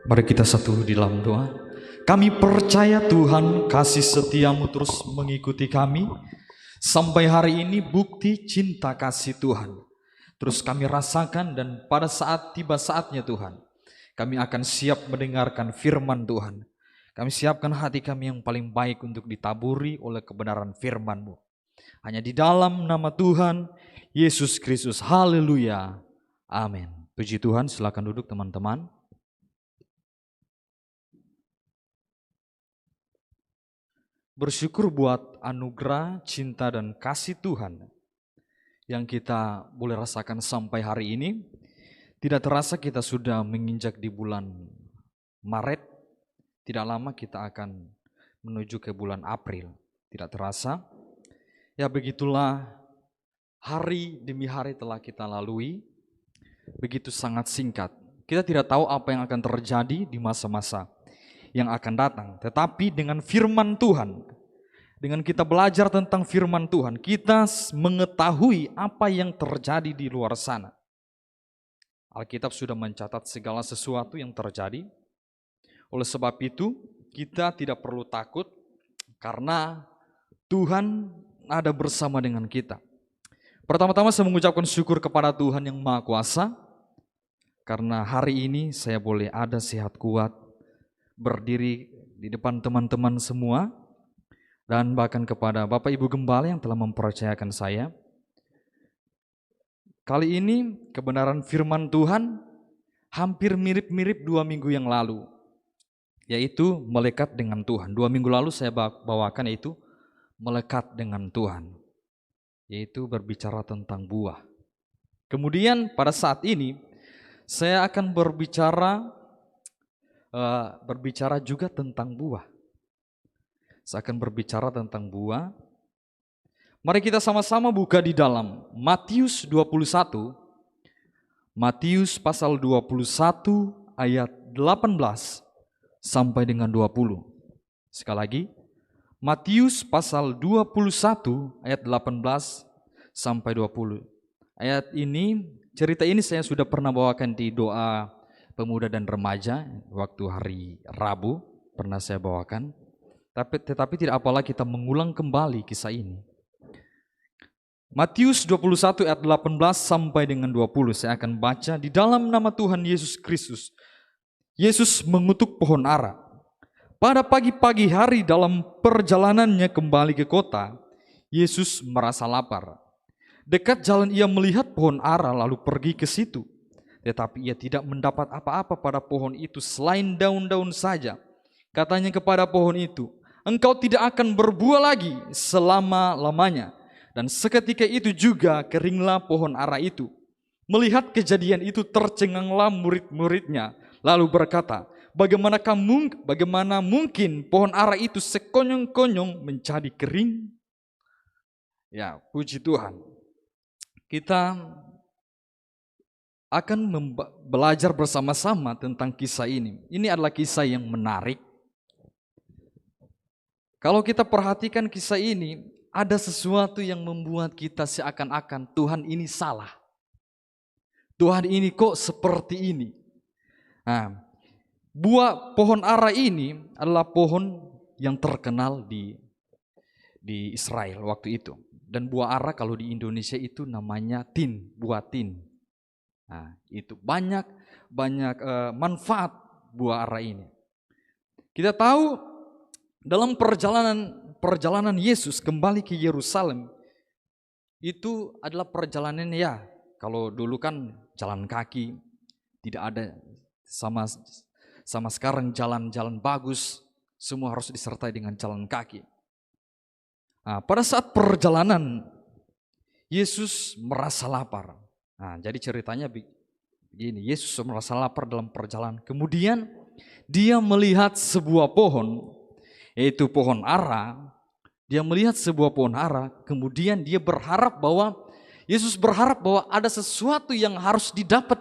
Mari kita satu di dalam doa. Kami percaya Tuhan kasih setiamu terus mengikuti kami. Sampai hari ini bukti cinta kasih Tuhan terus kami rasakan, dan pada saat tiba saatnya Tuhan, kami akan siap mendengarkan firman Tuhan. Kami siapkan hati kami yang paling baik untuk ditaburi oleh kebenaran firman-Mu. Hanya di dalam nama Tuhan Yesus Kristus. Haleluya. Amin. Puji Tuhan, silakan duduk teman-teman. Bersyukur buat anugerah, cinta, dan kasih Tuhan yang kita boleh rasakan sampai hari ini. Tidak terasa kita sudah menginjak di bulan Maret. Tidak lama kita akan menuju ke bulan April. Tidak terasa. Ya begitulah, hari demi hari telah kita lalui. Begitu sangat singkat. Kita tidak tahu apa yang akan terjadi di masa-masa yang akan datang. Tetapi dengan firman Tuhan, dengan kita belajar tentang firman Tuhan, kita mengetahui apa yang terjadi di luar sana. Alkitab sudah mencatat segala sesuatu yang terjadi. Oleh sebab itu, kita tidak perlu takut karena Tuhan ada bersama dengan kita. Pertama-tama saya mengucapkan syukur kepada Tuhan yang Maha Kuasa, karena hari ini saya boleh ada sehat kuat, berdiri di depan teman-teman semua, dan bahkan kepada Bapak Ibu Gembala yang telah mempercayakan saya. Kali ini kebenaran firman Tuhan hampir mirip-mirip 2 minggu yang lalu, yaitu melekat dengan Tuhan. 2 minggu lalu saya bawakan yaitu melekat dengan Tuhan, yaitu berbicara tentang buah. Kemudian pada saat ini saya akan berbicara juga tentang buah. Saya akan berbicara tentang buah. Mari kita sama-sama buka di dalam Matius 21. Matius pasal 21 ayat 18 sampai dengan 20. Sekali lagi, Matius pasal 21 ayat 18 sampai 20. Ayat ini, cerita ini saya sudah pernah bawakan di doa pemuda dan remaja waktu hari Rabu, pernah saya bawakan. Tetapi tidak apalah kita mengulang kembali kisah ini. Matius 21 ayat 18 sampai dengan 20 saya akan baca di dalam nama Tuhan Yesus Kristus. Yesus mengutuk pohon ara. Pada pagi-pagi hari dalam perjalanannya kembali ke kota, Yesus merasa lapar. Dekat jalan ia melihat pohon ara lalu pergi ke situ. Tetapi ia tidak mendapat apa-apa pada pohon itu selain daun-daun saja. Katanya kepada pohon itu, "Engkau tidak akan berbuah lagi selama-lamanya." Dan seketika itu juga keringlah pohon ara itu. Melihat kejadian itu tercenganglah murid-muridnya, lalu berkata, Bagaimana mungkin pohon ara itu sekonyong-konyong menjadi kering? Ya, puji Tuhan. Kita akan belajar bersama-sama tentang kisah ini. Ini adalah kisah yang menarik. Kalau kita perhatikan kisah ini, ada sesuatu yang membuat kita seakan-akan Tuhan ini salah. Tuhan ini kok seperti ini. Nah, buah pohon ara ini adalah pohon yang terkenal di Israel waktu itu. Dan buah ara kalau di Indonesia itu namanya tin, buah tin. Nah, itu banyak manfaat buah ara ini. Kita tahu dalam perjalanan Yesus kembali ke Yerusalem, itu adalah perjalanan, ya kalau dulu kan jalan kaki, tidak ada sama sekarang jalan-jalan bagus, semua harus disertai dengan jalan kaki. Nah, pada saat perjalanan Yesus merasa lapar. Nah, jadi ceritanya begini, Yesus merasa lapar dalam perjalanan. Kemudian dia melihat sebuah pohon, yaitu pohon ara. Dia melihat sebuah pohon ara, kemudian dia Yesus berharap bahwa ada sesuatu yang harus didapat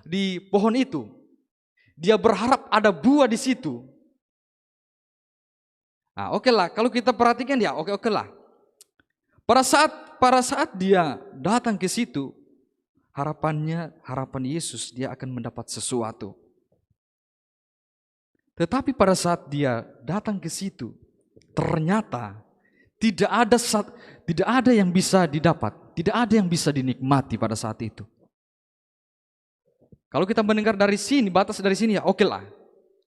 di pohon itu. Dia berharap ada buah di situ. Nah, oke lah, kalau kita perhatikan ya, oke lah. Pada saat dia datang ke situ, harapan Yesus dia akan mendapat sesuatu. Tetapi pada saat dia datang ke situ, ternyata tidak ada yang bisa didapat, tidak ada yang bisa dinikmati pada saat itu. Kalau kita mendengar dari sini, batas dari sini ya oke lah,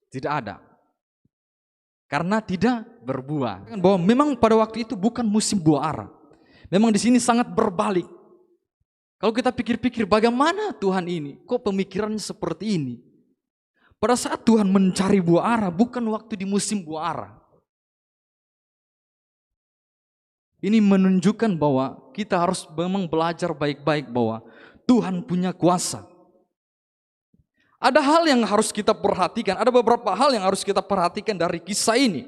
tidak ada. Karena tidak berbuah. Bahwa memang pada waktu itu bukan musim buah ara. Memang di sini sangat berbalik. Kalau kita pikir-pikir bagaimana Tuhan ini, kok pemikirannya seperti ini? Pada saat Tuhan mencari buah ara, bukan waktu di musim buah ara. Ini menunjukkan bahwa kita harus memang belajar baik-baik bahwa Tuhan punya kuasa. Ada hal yang harus kita perhatikan, ada beberapa hal yang harus kita perhatikan dari kisah ini.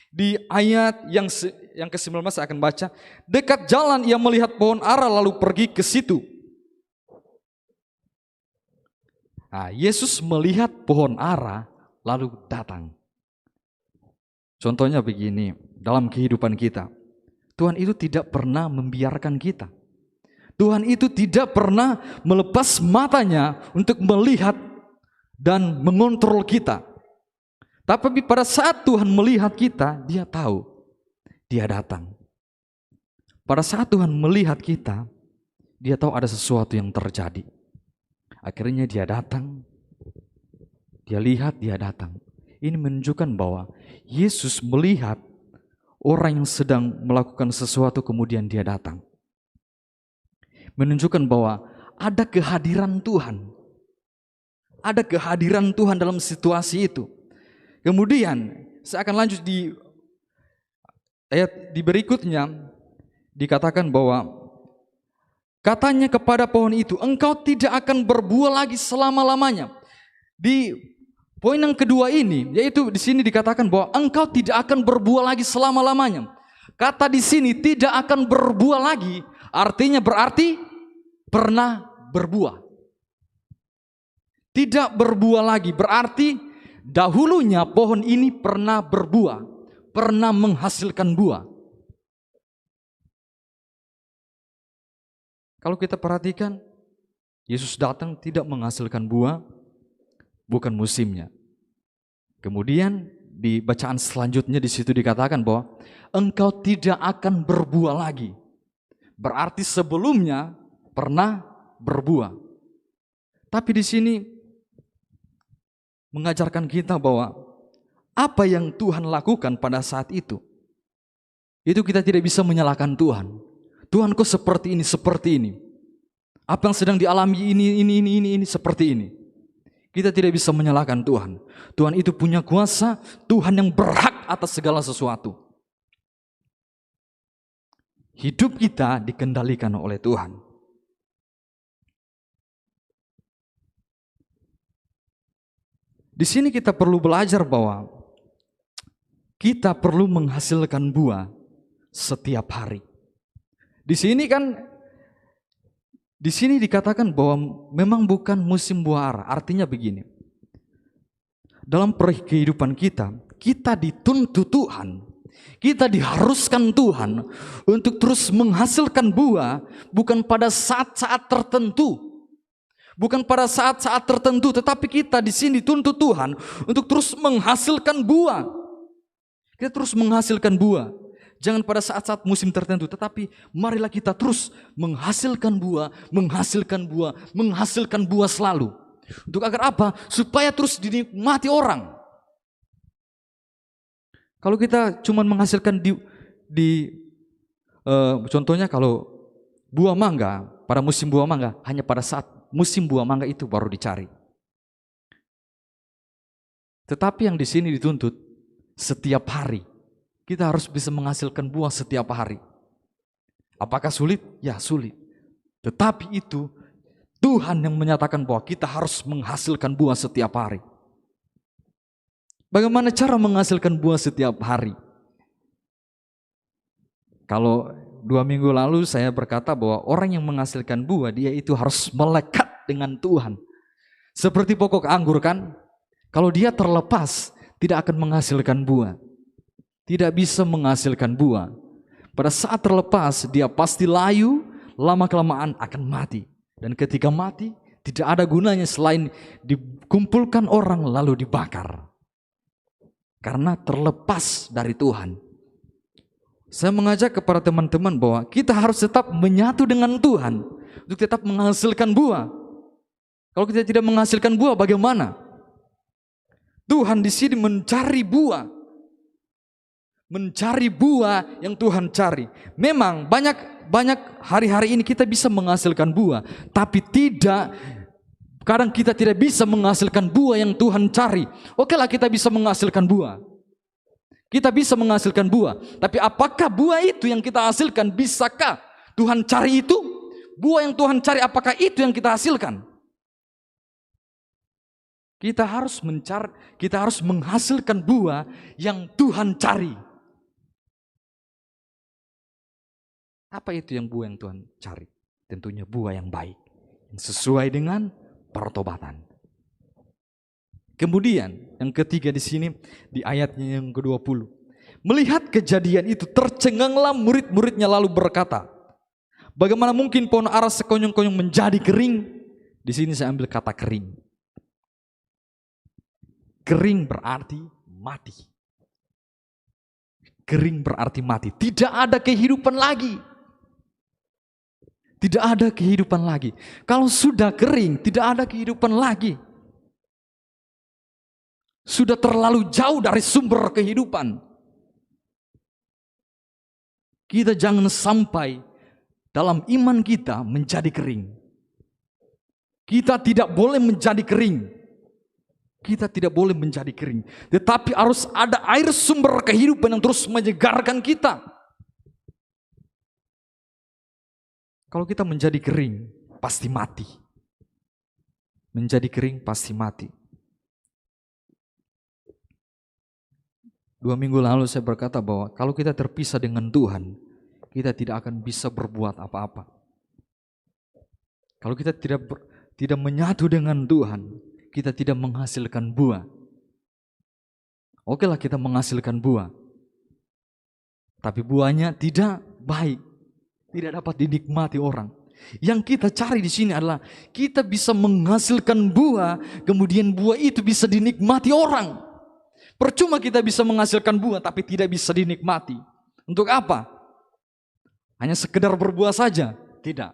Di ayat yang ke-19 saya akan baca, dekat jalan ia melihat pohon ara lalu pergi ke situ. Nah, Yesus melihat pohon ara lalu datang. Contohnya begini, dalam kehidupan kita, Tuhan itu tidak pernah membiarkan kita. Tuhan itu tidak pernah melepas matanya untuk melihat dan mengontrol kita. Tapi pada saat Tuhan melihat kita, dia tahu, dia datang. Pada saat Tuhan melihat kita, dia tahu ada sesuatu yang terjadi. Akhirnya dia datang, dia lihat, dia datang. Ini menunjukkan bahwa Yesus melihat orang yang sedang melakukan sesuatu kemudian dia datang. Menunjukkan bahwa ada kehadiran Tuhan. Ada kehadiran Tuhan dalam situasi itu. Kemudian saya akan lanjut di ayat di berikutnya. Dikatakan bahwa katanya kepada pohon itu, engkau tidak akan berbuah lagi selama-lamanya. Di poin yang kedua ini, yaitu di sini dikatakan bahwa engkau tidak akan berbuah lagi selama-lamanya. Kata di sini tidak akan berbuah lagi, artinya berarti pernah berbuah. Tidak berbuah lagi, berarti dahulunya pohon ini pernah berbuah, pernah menghasilkan buah. Kalau kita perhatikan, Yesus datang tidak menghasilkan buah, bukan musimnya. Kemudian di bacaan selanjutnya di situ dikatakan bahwa engkau tidak akan berbuah lagi. Berarti sebelumnya pernah berbuah. Tapi di sini mengajarkan kita bahwa apa yang Tuhan lakukan pada saat itu kita tidak bisa menyalahkan Tuhan. Tuhan kok seperti ini. Apa yang sedang dialami ini seperti ini. Kita tidak bisa menyalahkan Tuhan. Tuhan itu punya kuasa, Tuhan yang berhak atas segala sesuatu. Hidup kita dikendalikan oleh Tuhan. Di sini kita perlu belajar bahwa kita perlu menghasilkan buah setiap hari. Di sini dikatakan bahwa memang bukan musim buah ara. Artinya begini. Dalam kehidupan kita dituntut Tuhan, kita diharuskan Tuhan untuk terus menghasilkan buah, bukan pada saat-saat tertentu. Bukan pada saat-saat tertentu, tetapi kita di sini dituntut Tuhan untuk terus menghasilkan buah. Kita terus menghasilkan buah. Jangan pada saat-saat musim tertentu, tetapi marilah kita terus menghasilkan buah selalu. Untuk agar apa? Supaya terus dinikmati orang. Kalau kita cuma menghasilkan contohnya kalau buah mangga, pada musim buah mangga, hanya pada saat musim buah mangga itu baru dicari. Tetapi yang di sini dituntut setiap hari. Kita harus bisa menghasilkan buah setiap hari. Apakah sulit? Ya sulit. Tetapi itu Tuhan yang menyatakan bahwa kita harus menghasilkan buah setiap hari. Bagaimana cara menghasilkan buah setiap hari? Kalau 2 minggu lalu saya berkata bahwa orang yang menghasilkan buah, dia itu harus melekat dengan Tuhan. Seperti pokok anggur kan, kalau dia terlepas tidak akan menghasilkan buah. Tidak bisa menghasilkan buah. Pada saat terlepas dia pasti layu, lama-kelamaan akan mati. Dan ketika mati tidak ada gunanya selain dikumpulkan orang lalu dibakar. karena terlepas dari Tuhan. Saya mengajak kepada teman-teman bahwa kita harus tetap menyatu dengan Tuhan untuk tetap menghasilkan buah. Kalau kita tidak menghasilkan buah, bagaimana? Tuhan di sini mencari buah. Mencari buah yang Tuhan cari. Memang banyak hari-hari ini kita bisa menghasilkan buah, tapi kadang kita tidak bisa menghasilkan buah yang Tuhan cari. Okelah, kita bisa menghasilkan buah. Kita bisa menghasilkan buah, tapi apakah buah itu yang kita hasilkan, bisakah Tuhan cari itu? Buah yang Tuhan cari, apakah itu yang kita hasilkan? Kita harus menghasilkan buah yang Tuhan cari. Apa itu yang buah yang Tuhan cari? Tentunya buah yang baik, yang sesuai dengan pertobatan. Kemudian yang ketiga di sini di ayatnya yang ke-20. Melihat kejadian itu tercenganglah murid-muridnya lalu berkata, bagaimana mungkin pohon ara sekonyong-konyong menjadi kering? Di sini saya ambil kata kering. Kering berarti mati. Kering berarti mati. Tidak ada kehidupan lagi. Tidak ada kehidupan lagi. Kalau sudah kering, tidak ada kehidupan lagi. Sudah terlalu jauh dari sumber kehidupan. Kita jangan sampai dalam iman kita menjadi kering. Kita tidak boleh menjadi kering. Kita tidak boleh menjadi kering. Tetapi harus ada air sumber kehidupan yang terus menyegarkan kita. Kalau kita menjadi kering, pasti mati. Menjadi kering pasti mati. 2 minggu lalu saya berkata bahwa kalau kita terpisah dengan Tuhan, kita tidak akan bisa berbuat apa-apa. Kalau kita tidak menyatu dengan Tuhan, kita tidak menghasilkan buah. Okelah kita menghasilkan buah, tapi buahnya tidak baik, tidak dapat dinikmati orang. Yang kita cari di sini adalah kita bisa menghasilkan buah, kemudian buah itu bisa dinikmati orang. Percuma kita bisa menghasilkan buah tapi tidak bisa dinikmati. Untuk apa? Hanya sekedar berbuah saja? Tidak.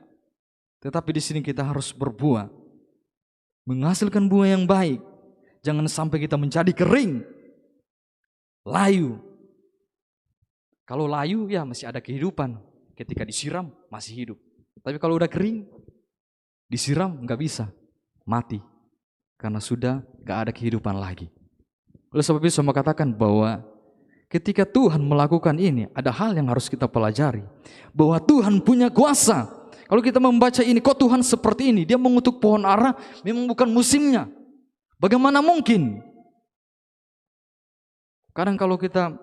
Tetapi di sini kita harus berbuah, menghasilkan buah yang baik. Jangan sampai kita menjadi kering, layu. Kalau layu ya masih ada kehidupan. Ketika disiram masih hidup. Tapi kalau udah kering, disiram nggak bisa, mati. Karena sudah nggak ada kehidupan lagi. Oleh sebab itu saya mau katakan bahwa ketika Tuhan melakukan ini, ada hal yang harus kita pelajari. Bahwa Tuhan punya kuasa. Kalau kita membaca ini, kok Tuhan seperti ini? Dia mengutuk pohon ara, memang bukan musimnya. Bagaimana mungkin? Kadang kalau kita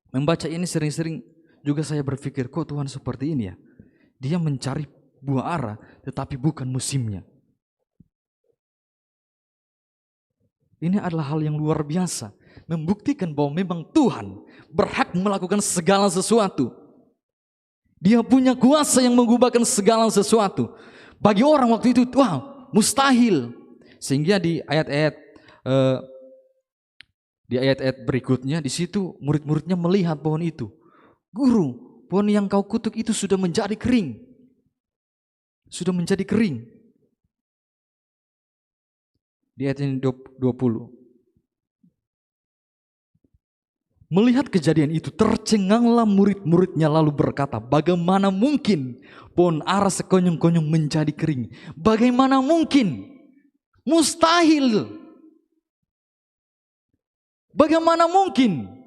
membaca ini sering-sering juga saya berpikir, kok Tuhan seperti ini ya? Dia mencari buah ara, tetapi bukan musimnya. Ini adalah hal yang luar biasa, membuktikan bahwa memang Tuhan berhak melakukan segala sesuatu. Dia punya kuasa yang mengubahkan segala sesuatu. Bagi orang waktu itu, wah, mustahil. Sehingga di ayat-ayat berikutnya, di situ murid-muridnya melihat pohon itu. Guru, pohon yang kau kutuk itu sudah menjadi kering. Sudah menjadi kering. Di ayat yang 20. Melihat kejadian itu, tercenganglah murid-muridnya lalu berkata, bagaimana mungkin pohon ara sekonyong-konyong menjadi kering? Bagaimana mungkin? Mustahil. Bagaimana mungkin?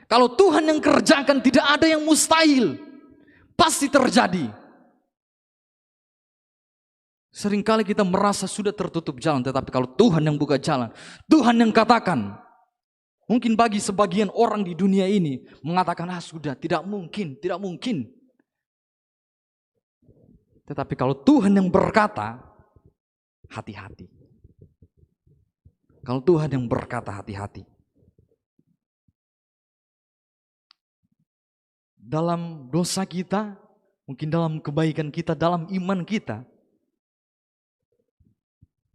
Kalau Tuhan yang kerjakan, tidak ada yang mustahil. Pasti terjadi. Seringkali kita merasa sudah tertutup jalan, tetapi kalau Tuhan yang buka jalan, Tuhan yang katakan. Mungkin bagi sebagian orang di dunia ini mengatakan, sudah tidak mungkin, tidak mungkin. Tetapi kalau Tuhan yang berkata, hati-hati. Kalau Tuhan yang berkata, hati-hati. Dalam dosa kita, mungkin dalam kebaikan kita, dalam iman kita,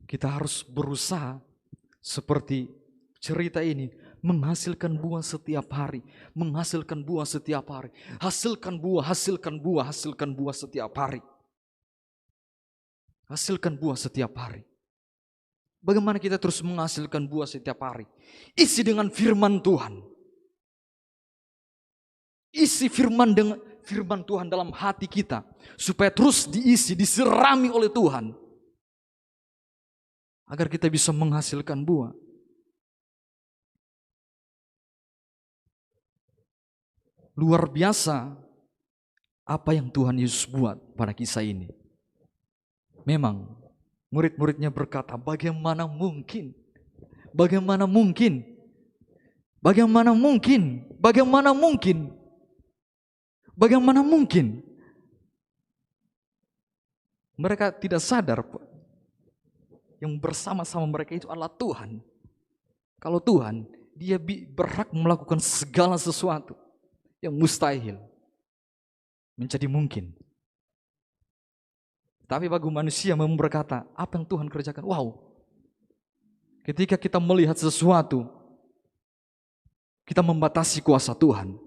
kita harus berusaha seperti cerita ini, menghasilkan buah setiap hari, menghasilkan buah setiap hari, hasilkan buah, hasilkan buah, hasilkan buah setiap hari. Hasilkan buah setiap hari. Bagaimana kita terus menghasilkan buah setiap hari? Isi dengan firman Tuhan. Isi firman Tuhan dalam hati kita, supaya terus diisi, diserami oleh Tuhan, agar kita bisa menghasilkan buah. Luar biasa apa yang Tuhan Yesus buat pada kisah ini. Memang murid-muridnya berkata, bagaimana mungkin? Bagaimana mungkin? Bagaimana mungkin? Bagaimana mungkin? Bagaimana mungkin? Mereka tidak sadar yang bersama-sama mereka itu adalah Tuhan. Kalau Tuhan, Dia berhak melakukan segala sesuatu yang mustahil menjadi mungkin. Tapi bagi manusia memang berkata, apa yang Tuhan kerjakan? Wow. Ketika kita melihat sesuatu, kita membatasi kuasa Tuhan.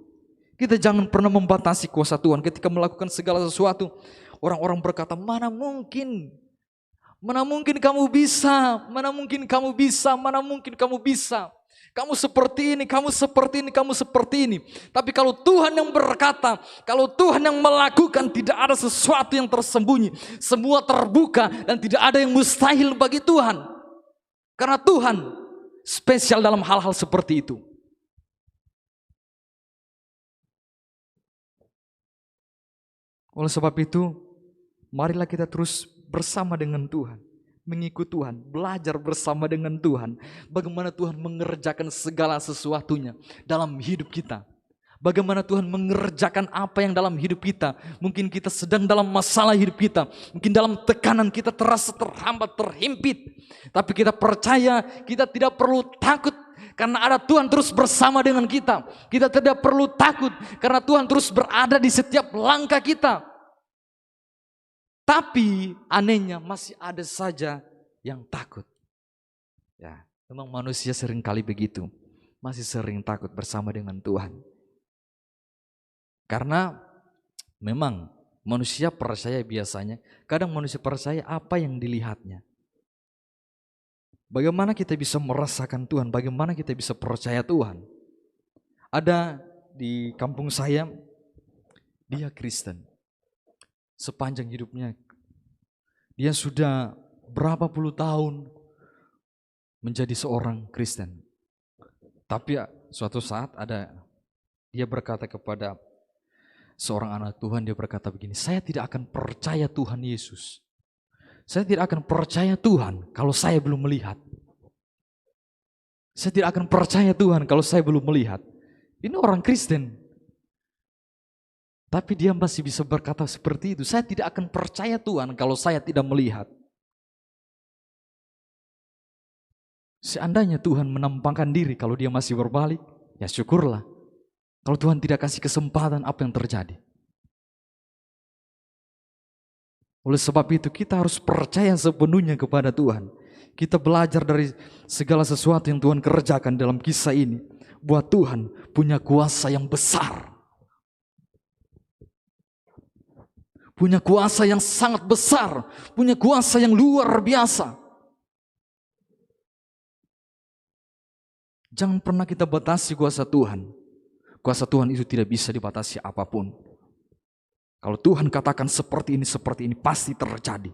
Kita jangan pernah membatasi kuasa Tuhan. Ketika melakukan segala sesuatu, orang-orang berkata, mana mungkin? Mana mungkin kamu bisa? Mana mungkin kamu bisa? Mana mungkin kamu bisa? Kamu seperti ini, kamu seperti ini, kamu seperti ini. Tapi kalau Tuhan yang berkata, kalau Tuhan yang melakukan, tidak ada sesuatu yang tersembunyi. Semua terbuka dan tidak ada yang mustahil bagi Tuhan. Karena Tuhan spesial dalam hal-hal seperti itu. Oleh sebab itu, marilah kita terus bersama dengan Tuhan, mengikut Tuhan, belajar bersama dengan Tuhan. Bagaimana Tuhan mengerjakan segala sesuatunya dalam hidup kita. Bagaimana Tuhan mengerjakan apa yang dalam hidup kita. Mungkin kita sedang dalam masalah hidup kita. Mungkin dalam tekanan kita terasa terhambat, terhimpit. Tapi kita percaya kita tidak perlu takut. Karena ada Tuhan terus bersama dengan kita. Kita tidak perlu takut karena Tuhan terus berada di setiap langkah kita. Tapi anehnya masih ada saja yang takut. Ya, memang manusia sering kali begitu. Masih sering takut bersama dengan Tuhan. Karena memang manusia percaya biasanya. Kadang manusia percaya apa yang dilihatnya. Bagaimana kita bisa merasakan Tuhan? Bagaimana kita bisa percaya Tuhan? Ada di kampung saya, dia Kristen. Sepanjang hidupnya, dia sudah berapa puluh tahun menjadi seorang Kristen. Tapi suatu saat dia berkata kepada seorang anak Tuhan, dia berkata begini, saya tidak akan percaya Tuhan Yesus. Saya tidak akan percaya Tuhan kalau saya belum melihat. Saya tidak akan percaya Tuhan kalau saya belum melihat. Ini orang Kristen. Tapi dia masih bisa berkata seperti itu. Saya tidak akan percaya Tuhan kalau saya tidak melihat. Seandainya Tuhan menampakkan diri kalau dia masih berbalik, ya syukurlah. Kalau Tuhan tidak kasih kesempatan, apa yang terjadi? Oleh sebab itu kita harus percaya sepenuhnya kepada Tuhan. Kita belajar dari segala sesuatu yang Tuhan kerjakan dalam kisah ini. Buat Tuhan punya kuasa yang besar. Punya kuasa yang sangat besar. Punya kuasa yang luar biasa. Jangan pernah kita batasi kuasa Tuhan. Kuasa Tuhan itu tidak bisa dibatasi apapun. Kalau Tuhan katakan seperti ini pasti terjadi.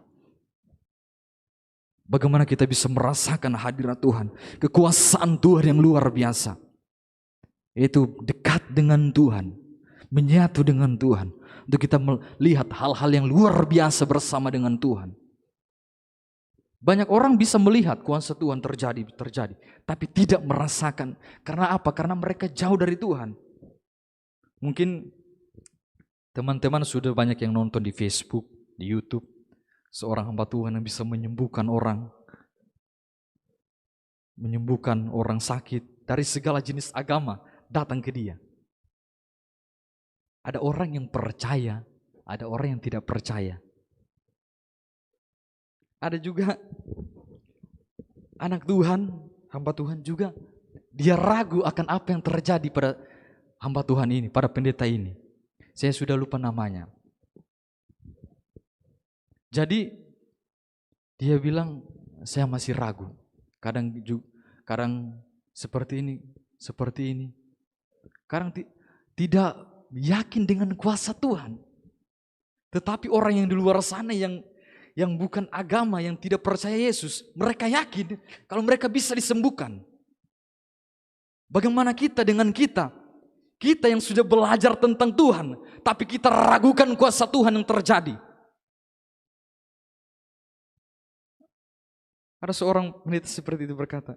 Bagaimana kita bisa merasakan hadirat Tuhan, kekuasaan Tuhan yang luar biasa. Itu dekat dengan Tuhan, menyatu dengan Tuhan. Untuk kita melihat hal-hal yang luar biasa bersama dengan Tuhan. Banyak orang bisa melihat kuasa Tuhan terjadi, tapi tidak merasakan. Karena apa? Karena mereka jauh dari Tuhan. Mungkin teman-teman sudah banyak yang nonton di Facebook, di YouTube. Seorang hamba Tuhan yang bisa menyembuhkan orang sakit dari segala jenis agama datang ke dia. Ada orang yang percaya, ada orang yang tidak percaya. Ada juga anak Tuhan, hamba Tuhan juga, Dia ragu akan apa yang terjadi pada hamba Tuhan ini, pada pendeta ini. Saya sudah lupa namanya. Jadi dia bilang, saya masih ragu. Kadang seperti ini. Kadang tidak yakin dengan kuasa Tuhan. Tetapi orang yang di luar sana yang bukan agama, yang tidak percaya Yesus, mereka yakin kalau mereka bisa disembuhkan. Bagaimana kita dengan kita? Kita yang sudah belajar tentang Tuhan, tapi kita ragukan kuasa Tuhan yang terjadi. Ada seorang pendeta seperti itu berkata,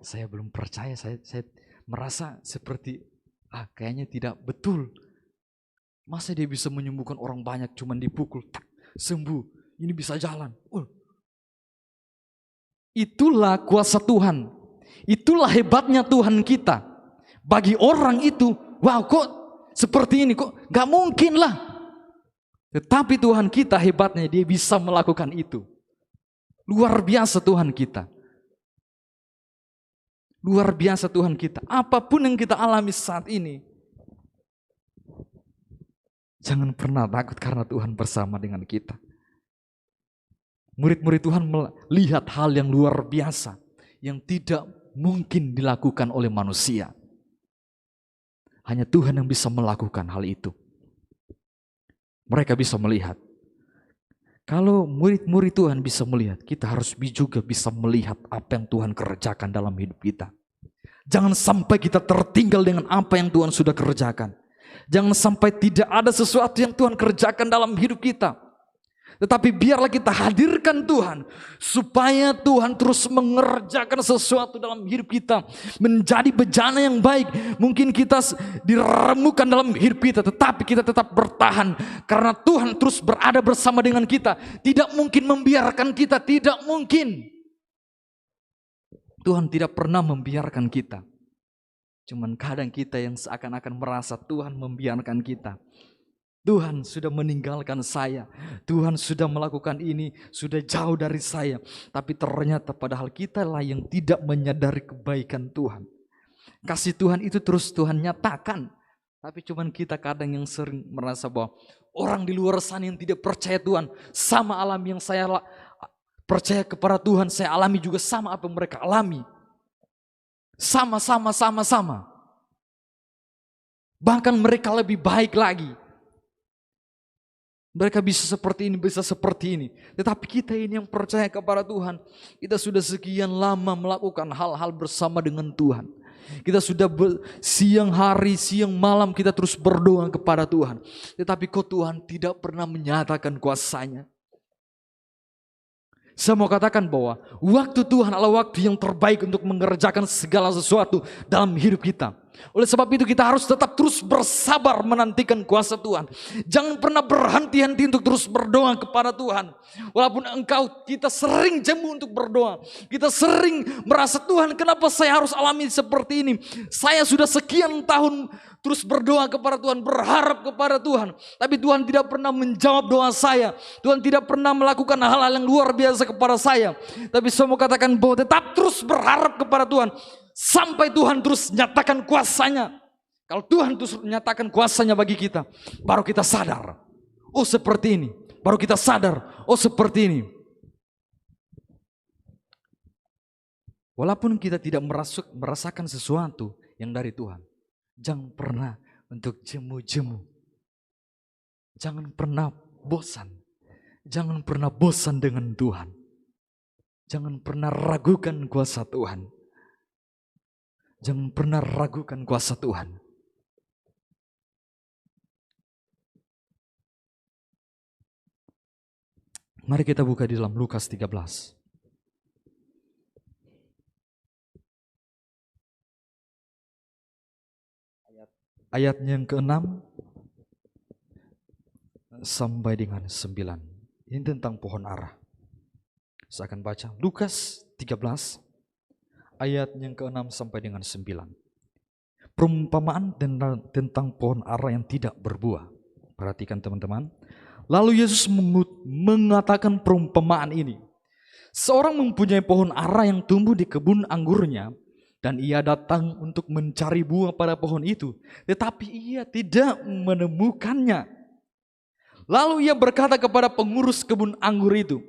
saya belum percaya, saya merasa seperti, kayaknya tidak betul. Masa dia bisa menyembuhkan orang banyak cuman dipukul, sembuh, ini bisa jalan. Itulah kuasa Tuhan. Itulah hebatnya Tuhan kita. Bagi orang itu, wow kok seperti ini, kok gak mungkin lah. Tetapi Tuhan kita hebatnya, dia bisa melakukan itu. Luar biasa Tuhan kita. Luar biasa Tuhan kita. Apapun yang kita alami saat ini, jangan pernah takut karena Tuhan bersama dengan kita. Murid-murid Tuhan melihat hal yang luar biasa, yang tidak mungkin dilakukan oleh manusia. Hanya Tuhan yang bisa melakukan hal itu. Mereka bisa melihat. Kalau murid-murid Tuhan bisa melihat, kita harus juga bisa melihat apa yang Tuhan kerjakan dalam hidup kita. Jangan sampai kita tertinggal dengan apa yang Tuhan sudah kerjakan. Jangan sampai tidak ada sesuatu yang Tuhan kerjakan dalam hidup kita. Tetapi biarlah kita hadirkan Tuhan, supaya Tuhan terus mengerjakan sesuatu dalam hidup kita, menjadi bejana yang baik. Mungkin kita diremukan dalam hidup kita, tetapi kita tetap bertahan, karena Tuhan terus berada bersama dengan kita. Tidak mungkin membiarkan kita, tidak mungkin. Tuhan tidak pernah membiarkan kita. Cuman kadang kita yang seakan-akan merasa Tuhan membiarkan kita. Tuhan sudah meninggalkan saya, Tuhan sudah melakukan ini, sudah jauh dari saya. Tapi ternyata padahal kita lah yang tidak menyadari kebaikan Tuhan. Kasih Tuhan itu terus Tuhan nyatakan. Tapi cuman kita kadang yang sering merasa bahwa orang di luar sana yang tidak percaya Tuhan, sama alami yang saya percaya kepada Tuhan, saya alami juga sama apa yang mereka alami. Sama. Bahkan mereka lebih baik lagi. Mereka bisa seperti ini, bisa seperti ini. Tetapi kita ini yang percaya kepada Tuhan, kita sudah sekian lama melakukan hal-hal bersama dengan Tuhan. Kita sudah siang hari, siang malam kita terus berdoa kepada Tuhan. Tetapi kok Tuhan tidak pernah menyatakan kuasa-Nya. Saya mau katakan bahwa waktu Tuhan adalah waktu yang terbaik untuk mengerjakan segala sesuatu dalam hidup kita. Oleh sebab itu kita harus tetap terus bersabar menantikan kuasa Tuhan. Jangan pernah berhenti-henti untuk terus berdoa kepada Tuhan. Walaupun kita sering jemu untuk berdoa. Kita sering merasa, Tuhan kenapa saya harus alami seperti ini. Saya sudah sekian tahun terus berdoa kepada Tuhan, berharap kepada Tuhan. Tapi Tuhan tidak pernah menjawab doa saya. Tuhan tidak pernah melakukan hal-hal yang luar biasa kepada saya. Tapi saya mau katakan bahwa tetap terus berharap kepada Tuhan. Sampai Tuhan terus nyatakan kuasa-Nya. Kalau Tuhan terus nyatakan kuasa-Nya bagi kita, baru kita sadar. Oh seperti ini. Baru kita sadar. Oh seperti ini. Walaupun kita tidak merasakan sesuatu yang dari Tuhan, jangan pernah untuk jemu-jemu. Jangan pernah bosan. Jangan pernah bosan dengan Tuhan. Jangan pernah ragukan kuasa Tuhan. Jangan pernah ragukan kuasa Tuhan. Mari kita buka di dalam Lukas 13. Ayatnya yang ke-6 sampai dengan 9. Ini tentang pohon ara. Saya akan baca Lukas 13 ayat yang ke-6 sampai dengan 9. Perumpamaan tentang pohon ara yang tidak berbuah. Perhatikan teman-teman. Lalu Yesus mengatakan perumpamaan ini. Seorang mempunyai pohon ara yang tumbuh di kebun anggurnya Dan ia datang untuk mencari buah pada pohon itu, tetapi ia tidak menemukannya. Lalu ia berkata kepada pengurus kebun anggur itu,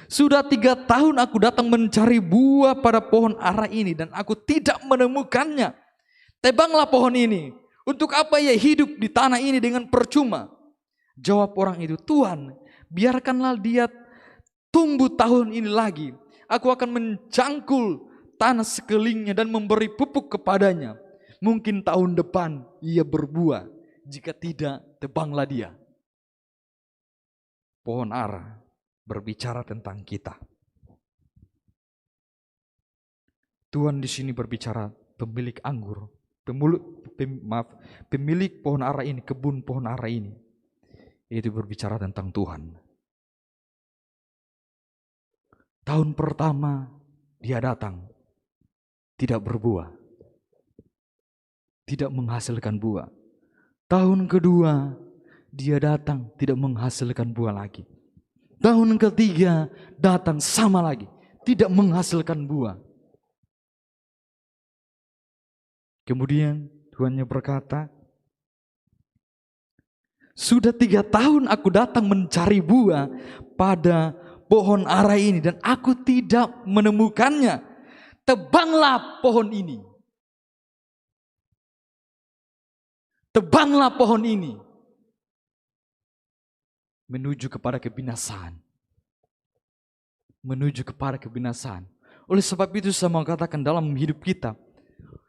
sudah 3 tahun aku datang mencari buah pada pohon ara ini dan aku tidak menemukannya. Tebanglah pohon ini. Untuk apa ia hidup di tanah ini dengan percuma? Jawab orang itu, Tuhan, biarkanlah dia tumbuh tahun ini lagi. Aku akan mencangkul tanah sekelilingnya dan memberi pupuk kepadanya. Mungkin tahun depan ia berbuah. Jika tidak, tebanglah dia. Pohon ara berbicara tentang kita. Tuhan di sini berbicara pemilik anggur, pemilik pohon ara ini, kebun pohon ara ini. Itu berbicara tentang Tuhan. Tahun pertama dia datang, tidak berbuah, tidak menghasilkan buah. Tahun kedua dia datang, tidak menghasilkan buah lagi. Tahun ketiga datang sama lagi, tidak menghasilkan buah. Kemudian Tuhannya berkata, sudah 3 tahun aku datang mencari buah pada pohon ara ini dan aku tidak menemukannya. Tebanglah pohon ini. Tebanglah pohon ini. Menuju kepada kebinasaan. Menuju kepada kebinasaan. Oleh sebab itu saya mau katakan dalam hidup kita,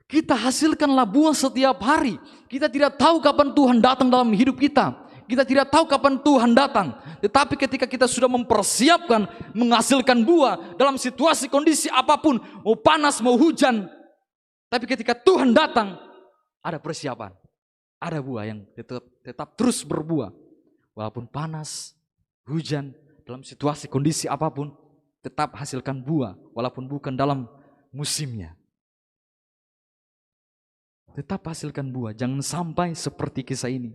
kita hasilkanlah buah setiap hari. Kita tidak tahu kapan Tuhan datang dalam hidup kita. Kita tidak tahu kapan Tuhan datang. Tetapi ketika kita sudah mempersiapkan menghasilkan buah dalam situasi kondisi apapun, mau panas mau hujan, tapi ketika Tuhan datang ada persiapan, ada buah yang tetap terus berbuah. Walaupun panas, hujan, dalam situasi kondisi apapun, tetap hasilkan buah walaupun bukan dalam musimnya. Tetap hasilkan buah, jangan sampai seperti kisah ini.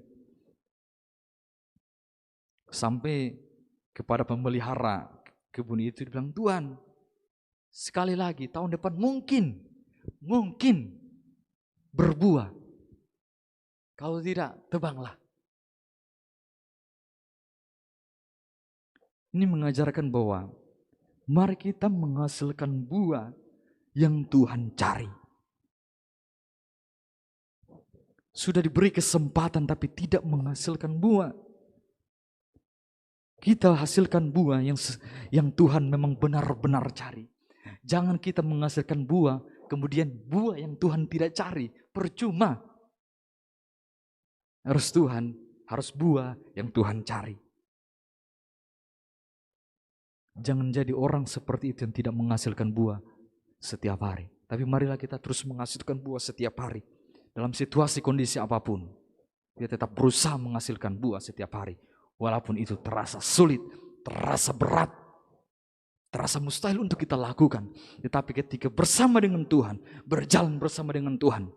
Sampai kepada pemelihara kebun itu dibilang, Tuhan, sekali lagi tahun depan mungkin berbuah. Kalau tidak, tebanglah. Ini mengajarkan bahwa mari kita menghasilkan buah yang Tuhan cari. Sudah diberi kesempatan tapi tidak menghasilkan buah. Kita hasilkan buah yang Tuhan memang benar-benar cari. Jangan kita menghasilkan buah, kemudian buah yang Tuhan tidak cari, percuma. Harus buah yang Tuhan cari. Jangan jadi orang seperti itu yang tidak menghasilkan buah setiap hari. Tapi marilah kita terus menghasilkan buah setiap hari. Dalam situasi kondisi apapun, kita tetap berusaha menghasilkan buah setiap hari. Walaupun itu terasa sulit, terasa berat, terasa mustahil untuk kita lakukan. Tetapi ketika bersama dengan Tuhan, berjalan bersama dengan Tuhan,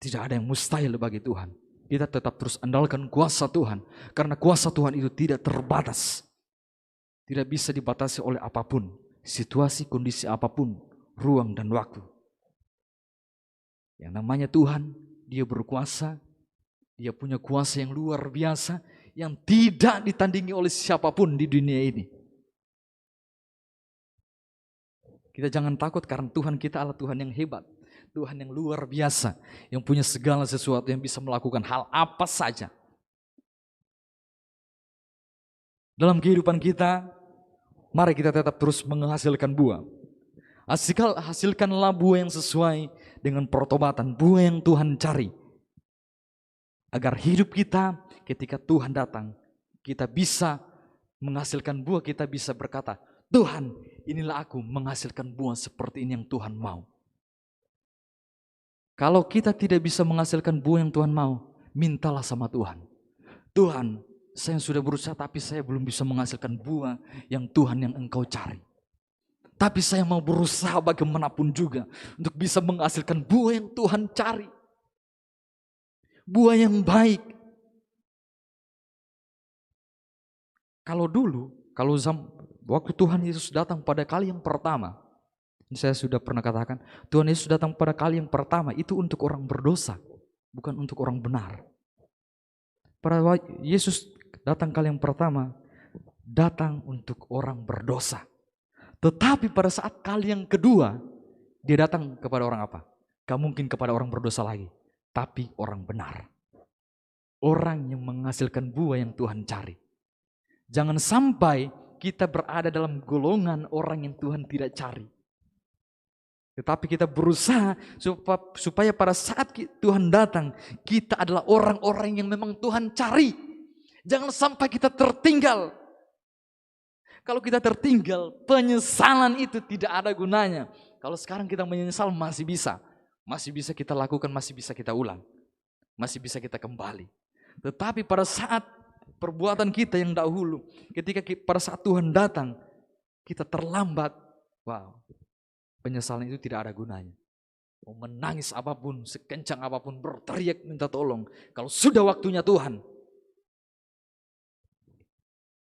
tidak ada yang mustahil bagi Tuhan. Kita tetap terus andalkan kuasa Tuhan. Karena kuasa Tuhan itu tidak terbatas. Tidak bisa dibatasi oleh apapun. Situasi, kondisi apapun, ruang dan waktu. Yang namanya Tuhan, Dia berkuasa. Dia punya kuasa yang luar biasa, yang tidak ditandingi oleh siapapun di dunia ini. Kita jangan takut karena Tuhan kita adalah Tuhan yang hebat. Tuhan yang luar biasa, yang punya segala sesuatu, yang bisa melakukan hal apa saja. Dalam kehidupan kita, mari kita tetap terus menghasilkan buah. Hasilkanlah buah yang sesuai dengan pertobatan, buah yang Tuhan cari. Agar hidup kita ketika Tuhan datang, kita bisa menghasilkan buah, kita bisa berkata, Tuhan, inilah aku menghasilkan buah seperti ini yang Tuhan mau. Kalau kita tidak bisa menghasilkan buah yang Tuhan mau, mintalah sama Tuhan. Tuhan, saya sudah berusaha tapi saya belum bisa menghasilkan buah yang Tuhan yang Engkau cari. Tapi saya mau berusaha bagaimanapun juga untuk bisa menghasilkan buah yang Tuhan cari. Buah yang baik. Kalau dulu, waktu Tuhan Yesus datang pada kali yang pertama, Saya sudah pernah katakan, Tuhan Yesus datang pada kali yang pertama itu untuk orang berdosa, bukan untuk orang benar. Pada Yesus datang kali yang pertama, datang untuk orang berdosa. Tetapi pada saat kali yang kedua, dia datang kepada orang apa? Gak mungkin kepada orang berdosa lagi, tapi orang benar. Orang yang menghasilkan buah yang Tuhan cari. Jangan sampai kita berada dalam golongan orang yang Tuhan tidak cari. Tetapi kita berusaha supaya pada saat Tuhan datang, kita adalah orang-orang yang memang Tuhan cari. Jangan sampai kita tertinggal. Kalau kita tertinggal, penyesalan itu tidak ada gunanya. Kalau sekarang kita menyesal masih bisa. Masih bisa kita lakukan, masih bisa kita ulang. Masih bisa kita kembali. Tetapi pada saat perbuatan kita yang dahulu, ketika pada saat Tuhan datang, kita terlambat. Wow. Penyesalan itu tidak ada gunanya. Mau menangis apapun, sekencang apapun, berteriak minta tolong. Kalau sudah waktunya Tuhan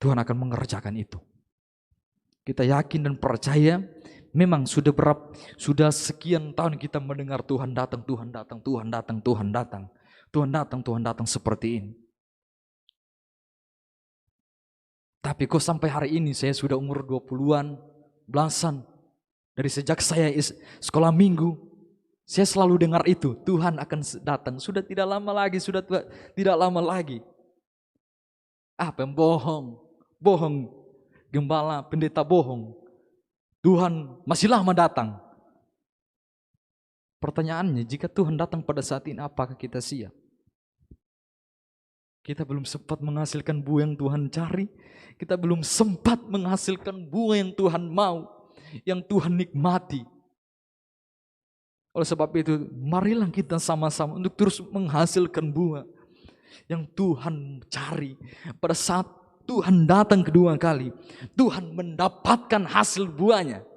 akan mengerjakan itu. Kita yakin dan percaya, memang sudah sekian tahun kita mendengar Tuhan datang, Tuhan datang, Tuhan datang, Tuhan datang. Tuhan datang, Tuhan datang seperti ini. Tapi kok sampai hari ini saya sudah umur 20-an, belasan. Dari sejak saya sekolah minggu, saya selalu dengar itu, Tuhan akan datang. Sudah tidak lama lagi, tidak lama lagi. Pembohong, bohong, gembala, pendeta bohong. Tuhan masih lama datang. Pertanyaannya, jika Tuhan datang pada saat ini, apakah kita siap? Kita belum sempat menghasilkan buah yang Tuhan cari. Kita belum sempat menghasilkan buah yang Tuhan mau, yang Tuhan nikmati. Oleh sebab itu, marilah kita sama-sama untuk terus menghasilkan buah yang Tuhan cari. Pada saat Tuhan datang kedua kali, Tuhan mendapatkan hasil buahnya.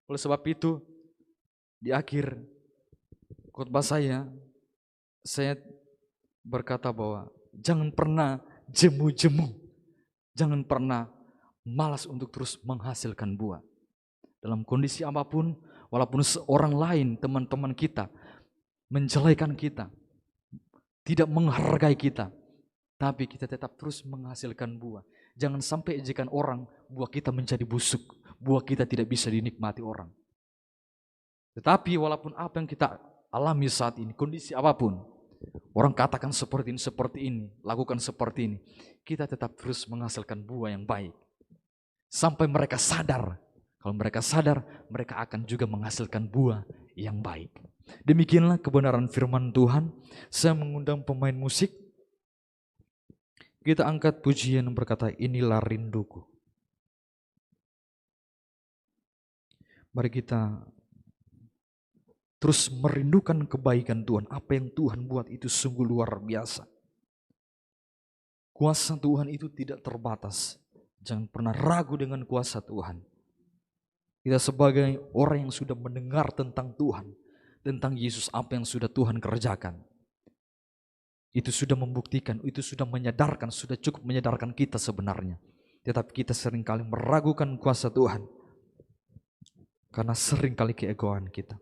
Oleh sebab itu, di akhir khotbah saya berkata bahwa jangan pernah jemu-jemu, jangan pernah malas untuk terus menghasilkan buah. Dalam kondisi apapun, walaupun seorang lain, teman-teman kita, menjelekan kita, tidak menghargai kita, tapi kita tetap terus menghasilkan buah. Jangan sampai ejekan orang, buah kita menjadi busuk, buah kita tidak bisa dinikmati orang. Tetapi walaupun apa yang kita alami saat ini, kondisi apapun, orang katakan seperti ini, lakukan seperti ini, kita tetap terus menghasilkan buah yang baik. Sampai mereka sadar. Kalau mereka sadar, mereka akan juga menghasilkan buah yang baik. Demikianlah kebenaran firman Tuhan. Saya mengundang pemain musik. Kita angkat pujian yang berkata, inilah rinduku. Mari kita terus merindukan kebaikan Tuhan. Apa yang Tuhan buat itu sungguh luar biasa. Kuasa Tuhan itu tidak terbatas. Jangan pernah ragu dengan kuasa Tuhan. Kita sebagai orang yang sudah mendengar tentang Tuhan, tentang Yesus, apa yang sudah Tuhan kerjakan, itu sudah membuktikan, itu sudah menyadarkan, sudah cukup menyadarkan kita sebenarnya. Tetapi kita seringkali meragukan kuasa Tuhan, karena seringkali keegoan kita.